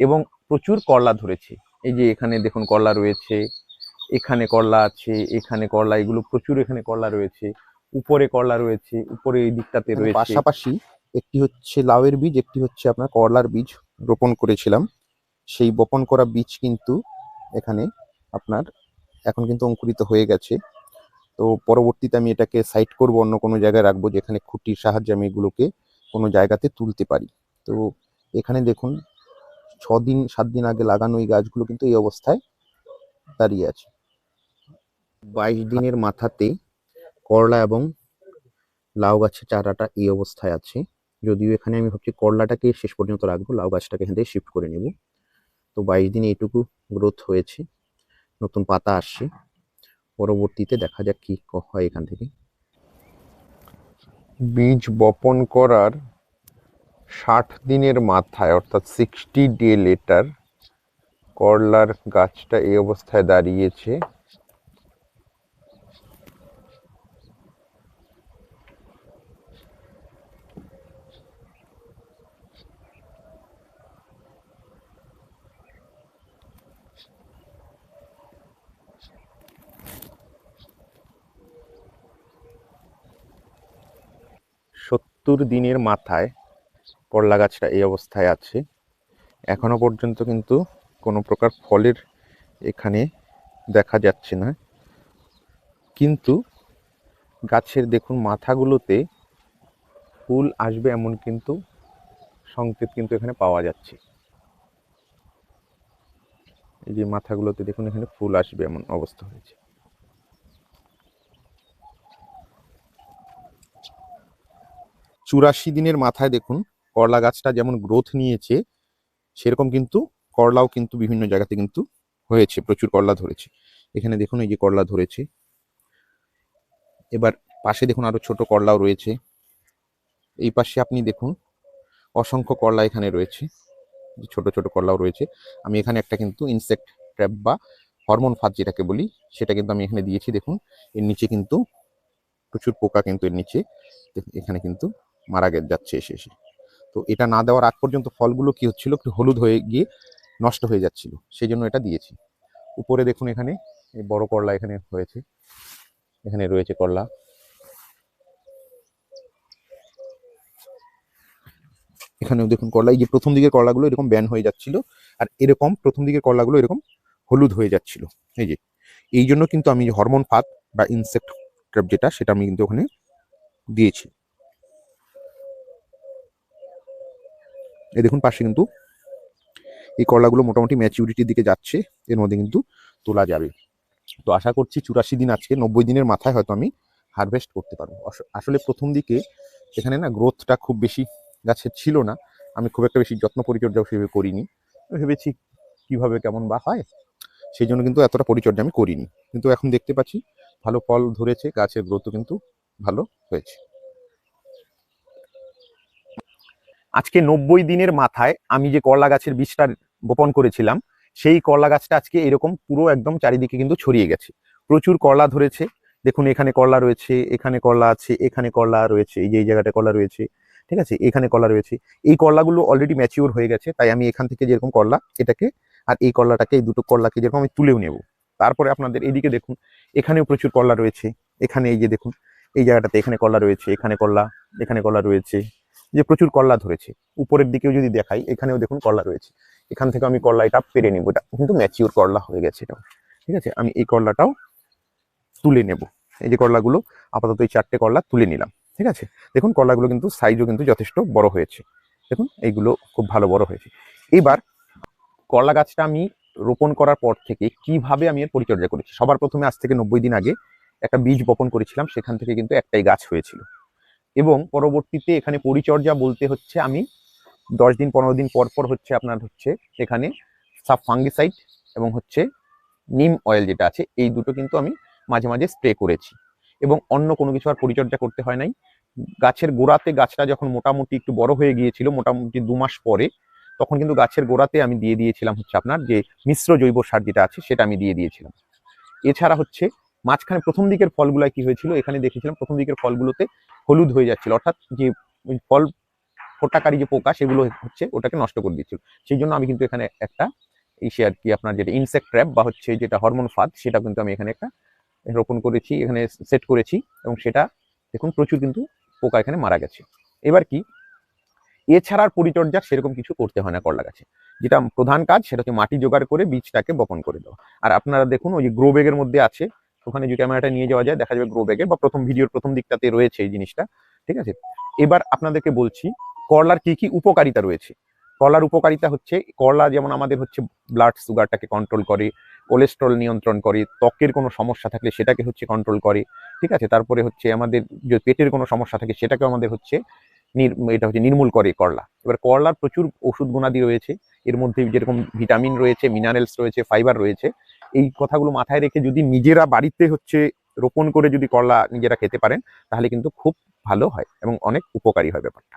এবং প্রচুর করলা ধরেছে। এই যে এখানে দেখুন করলা রয়েছে, এখানে করলা আছে, এখানে করলা, এগুলো প্রচুর এখানে করলা রয়েছে, উপরে করলা রয়েছে, উপরে এই দিকটাতে এখানে রয়েছে। পাশাপাশি একটি হচ্ছে লাউয়ের বীজ, একটি হচ্ছে আপনার করলার বীজ রোপণ করেছিলাম। সেই বপন করা বীজ কিন্তু এখানে আপনার এখন কিন্তু অঙ্কুরিত হয়ে গেছে। তো পরবর্তীতে আমি এটাকে সাইড করব, অন্য কোনো জায়গায় রাখবো যেখানে খুঁটির সাহায্যে আমি এগুলোকে কোনো জায়গাতে তুলতে পারি। তো এখানে দেখুন 6-7 দিন আগে লাগানো এই গাছগুলো কিন্তু এই অবস্থায় দাঁড়িয়ে আছে। 22 দিনের মাথাতে করলা এবং লাউ গাছের চারাটা এই অবস্থায় আছে। যদিও এখানে আমি ভাবছি করলাটাকে শেষ পর্যন্ত রাখবো, লাউ গাছটাকে এখান থেকে শিফট করে নেব। তো 22 দিনে এইটুকু গ্রোথ হয়েছে, নতুন পাতা আসছে। পরবর্তীতে দেখা যাক কি হয় এখান থেকে। বীজ বপন করার 60 দিনের মাথায়, অর্থাৎ 60 ডে লেটার, করলার গাছটা এই অবস্থায় দাঁড়িয়েছে। সত্তর দিনের মাথায় করলা গাছটা এই অবস্থায় আছে। এখনো পর্যন্ত কিন্তু কোনো প্রকার ফলের এখানে দেখা যাচ্ছে না, কিন্তু গাছের দেখুন মাথাগুলোতে ফুল আসবে এমন কিন্তু সংকেত কিন্তু এখানে পাওয়া যাচ্ছে। এই যে মাথাগুলোতে দেখুন এখানে ফুল আসবে এমন অবস্থা হয়েছে। 84 দিনের মাথায় দেখুন করলা গাছটা যেমন গ্রোথ নিয়েছে, সেরকম কিন্তু করলাও কিন্তু বিভিন্ন জায়গাতে কিন্তু হয়েছে, প্রচুর করলা ধরেছে। এখানে দেখুন এই যে করলা ধরেছে। এবার পাশে দেখুন আরো ছোট করলাও রয়েছে। এই পাশে আপনি দেখুন অসংখ্য করলা এখানে রয়েছে, ছোট ছোট করলাও রয়েছে। আমি এখানে একটা কিন্তু ইনসেক্ট ট্র্যাপ বা হরমোন ফাঁদ যেটাকে বলি, সেটা কিন্তু আমি এখানে দিয়েছি। দেখুন এর নিচে কিন্তু প্রচুর পোকা কিন্তু এর নিচে এখানে কিন্তু মারা যাচ্ছে এসে এসে। তো এটা না দেওয়ার আগ পর্যন্ত ফলগুলো কি হচ্ছিল, একটু হলুদ হয়ে গিয়ে নষ্ট হয়ে যাচ্ছিল, সেই জন্য এটা দিয়েছি। উপরে দেখুন এখানে এই বড় করলা এখানে হয়েছে, এখানে রয়েছে করলা। এখানেও দেখুন করলা, এই যে প্রথম দিকের করলাগুলো এরকম ব্যান হয়ে যাচ্ছিল, আর এরকম প্রথম দিকের করলাগুলো এরকম হলুদ হয়ে যাচ্ছিল। এই যে এই জন্য কিন্তু আমি হরমোন ফাঁদ বা ইনসেক্ট ট্র্যাপ যেটা, সেটা আমি কিন্তু ওখানে দিয়েছি। এই দেখুন পাশে কিন্তু এই করলাগুলো মোটামুটি ম্যাচিউরিটির দিকে যাচ্ছে, এর মধ্যে কিন্তু তোলা যাবে। তো আশা করছি 84 দিন, আজকে 90 দিনের মাথায় হয়তো আমি হারভেস্ট করতে পারবো। আসলে প্রথম দিকে এখানে না গ্রোথটা খুব বেশি গাছের ছিল না, আমি খুব একটা বেশি যত্ন পরিচর্যাও সেভাবে করিনি। ভেবেছি কিভাবে কেমন বা হয়, সেই জন্য কিন্তু এতটা পরিচর্যা আমি করিনি। কিন্তু এখন দেখতে পাচ্ছি ভালো ফল ধরেছে, গাছের গ্রোথও কিন্তু ভালো হয়েছে। আজকে 90 দিনের মাথায় আমি যে করলা গাছের বীজটা বপন করেছিলাম, সেই করলা গাছটা আজকে এরকম পুরো একদম চারিদিকে কিন্তু ছড়িয়ে গেছে, প্রচুর করলা ধরেছে। দেখুন এখানে করলা রয়েছে, এখানে করলা আছে, এখানে করলা রয়েছে, এই যে এই জায়গাটা করলা রয়েছে, ঠিক আছে, এখানে করলা রয়েছে। এই করলাগুলো অলরেডি ম্যাচিওর হয়ে গেছে, তাই আমি এখান থেকে যেরকম করলা এটাকে আর এই করলাটাকে, এই দুটো করলাকে যেরকম আমি তুলেও নেব। তারপরে আপনাদের এদিকে দেখুন এখানেও প্রচুর করলা রয়েছে, এখানে এই যে দেখুন এই জায়গাটাতে এখানে করলা রয়েছে, এখানে করলা, এখানে করলা রয়েছে, যে প্রচুর করলা ধরেছে। উপরের দিকেও যদি দেখাই, এখানেও দেখুন করলা রয়েছে। এখান থেকে আমি করলা এটা পেরে নেবো, এটা কিন্তু ম্যাচিওর করলা হয়ে গেছে এটা, ঠিক আছে। আমি এই করলাটাও তুলে নেব। এই যে করলাগুলো আপাতত এই 4টে করলা তুলে নিলাম, ঠিক আছে। দেখুন করলাগুলো কিন্তু সাইজও কিন্তু যথেষ্ট বড় হয়েছে, দেখুন এইগুলো খুব ভালো বড় হয়েছে। এবার করলা গাছটা আমি রোপণ করার পর থেকে কিভাবে আমি এর পরিচর্যা করেছি, সবার প্রথমে আজ থেকে 90 দিন আগে একটা বীজ বপন করেছিলাম, সেখান থেকে কিন্তু একটাই গাছ হয়েছিল। এবং পরবর্তীতে এখানে পরিচর্যা বলতে হচ্ছে আমি 10 দিন 15 দিন পর পর হচ্ছে আপনার হচ্ছে এখানে সাব ফাঙ্গিসাইড এবং হচ্ছে নিম অয়েল যেটা আছে, এই দুটো কিন্তু আমি মাঝে মাঝে স্প্রে করেছি। এবং অন্য কোনো কিছু আর পরিচর্যা করতে হয় নাই। গাছের গোড়াতে, গাছটা যখন মোটামুটি একটু বড় হয়ে গিয়েছিল, মোটামুটি 2 মাস পরে, তখন কিন্তু গাছের গোড়াতে আমি দিয়ে দিয়েছিলাম হচ্ছে আপনার যে মিশ্র জৈব সার যেটা আছে, সেটা আমি দিয়ে দিয়েছিলাম। এছাড়া হচ্ছে মাঝখানে প্রথম দিকের ফলগুলো কি হয়েছিল, এখানে দেখেছিলাম প্রথম দিকের ফলগুলোতে হলুদ হয়ে যাচ্ছিল, অর্থাৎ যে ফল ফোটাকারী যে পোকা সেগুলো হচ্ছে ওটাকে নষ্ট করে দিচ্ছিল। সেই জন্য আমি কিন্তু এখানে একটা ইসে আর কি আপনার যেটা ইনসেক্ট ট্র্যাপ বা হচ্ছে যেটা হরমোন ফাঁদ সেটা কিন্তু আমি এখানে একটা রোপণ করেছি, এখানে সেট করেছি, এবং সেটা দেখুন প্রচুর কিন্তু পোকা এখানে মারা গেছে। এবার কি, এছাড়া আর পরিচর্যা সেরকম কিছু করতে হয় না করলা গাছে। যেটা প্রধান কাজ সেটা হচ্ছে মাটি জোগাড় করে বীজটাকে বপন করে দেওয়া। আর আপনারা দেখুন ওই যে গ্রো ব্যাগের মধ্যে আছে, ওখানে যে ক্যামেরাটা নিয়ে যাওয়া যায় দেখা যাবে গ্রো ব্যাগে বা প্রথম ভিডিওর প্রথম দিকটাতে রয়েছে এই জিনিসটা, ঠিক আছে। এবার আপনাদেরকে বলছি করলার কি কি উপকারিতা রয়েছে। করলার উপকারিতা হচ্ছে, করলা যেমন আমাদের হচ্ছে ব্লাড সুগারটাকে কন্ট্রোল করে, কোলেস্ট্রল নিয়ন্ত্রণ করে, ত্বকের কোনো সমস্যা থাকলে সেটাকে হচ্ছে কন্ট্রোল করে, ঠিক আছে। তারপরে হচ্ছে আমাদের যে পেটের কোনো সমস্যা থাকে সেটাকেও আমাদের হচ্ছে এটা হচ্ছে নির্মূল করে করলা। এবার করলার প্রচুর ওষুধ গুণাদি রয়েছে, এর মধ্যে যেরকম ভিটামিন রয়েছে, মিনারেলস রয়েছে, ফাইবার রয়েছে। এই কথাগুলো মাথায় রেখে যদি নিজেরা বাড়িতে হচ্ছে রোপণ করে যদি করলা নিজেরা খেতে পারেন তাহলে কিন্তু খুব ভালো হয় এবং অনেক উপকারী হয় ব্যাপারটা।